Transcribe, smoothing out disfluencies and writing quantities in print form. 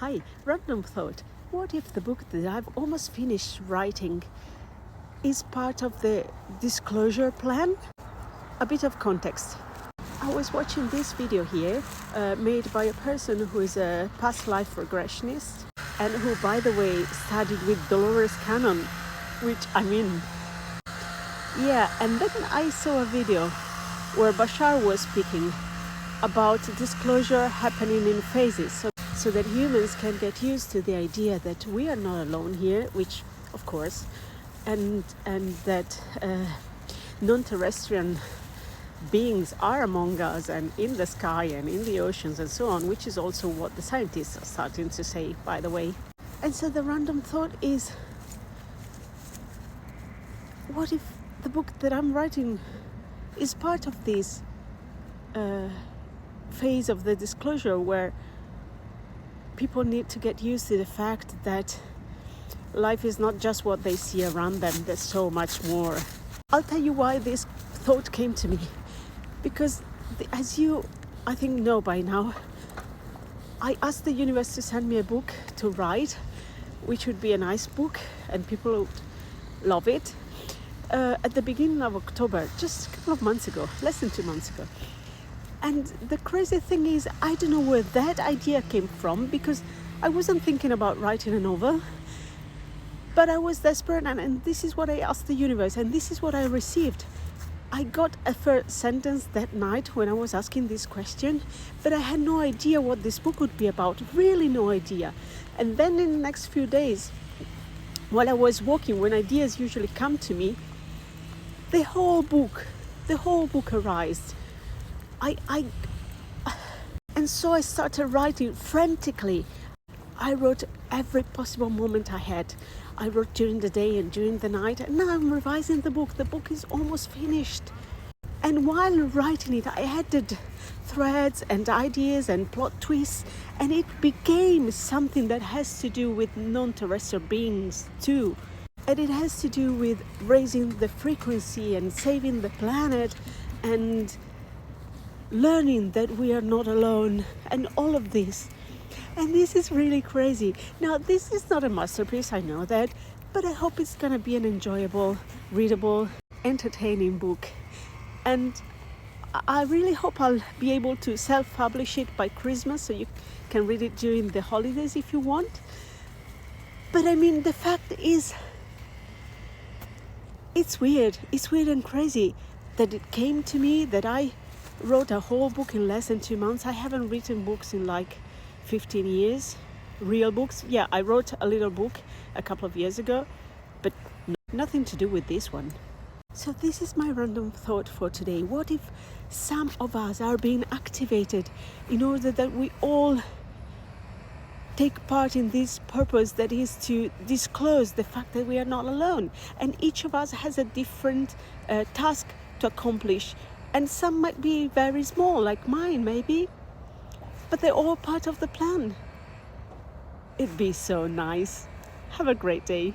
Hi, random thought. What if the book that I've almost finished writing is part of the disclosure plan? A bit of context. I was watching this video here made by a person who is a past life regressionist and who, by the way, studied with Dolores Cannon, which and then I saw a video where Bashar was speaking about disclosure happening in phases, so that humans can get used to the idea that we are not alone here, which of course, and that non-terrestrial beings are among us and in the sky and in the oceans and so on, which is also what the scientists are starting to say, by the way. And so the random thought is, what if the book that I'm writing is part of this phase of the disclosure where people need to get used to the fact that life is not just what they see around them, there's so much more. I'll tell you why this thought came to me. Because as you, I think, know by now, I asked the universe to send me a book to write, which would be a nice book and people would love it, at the beginning of October, just a couple of months ago, less than 2 months ago. And the crazy thing is, I don't know where that idea came from, because I wasn't thinking about writing a novel, but I was desperate, and this is what I asked the universe, and this is what I received. I got a first sentence that night when I was asking this question, but I had no idea what this book would be about, really no idea. And then in the next few days, while I was walking, when ideas usually come to me, the whole book arose. And so I started writing frantically. I wrote every possible moment I had. I wrote during the day and during the night, and now I'm revising the book. The book is almost finished. And while writing it, I added threads and ideas and plot twists, and it became something that has to do with non-terrestrial beings too. And it has to do with raising the frequency and saving the planet and learning that we are not alone, and all of this. And this is really crazy. Now, this is not a masterpiece, I know that, but I hope it's gonna be an enjoyable, readable, entertaining book. And I really hope I'll be able to self-publish it by Christmas, so you can read it during the holidays if you want. But I mean, the fact is, it's weird and crazy that it came to me, that I wrote a whole book in less than 2 months. I haven't written books in like 15 years, real books. Yeah, I wrote a little book a couple of years ago, but nothing to do with this one. So this is my random thought for today. What if some of us are being activated in order that we all take part in this purpose that is to disclose the fact that we are not alone, and each of us has a different task to accomplish, and some might be very small, like mine maybe, but they're all part of the plan. It'd be so nice. Have a great day.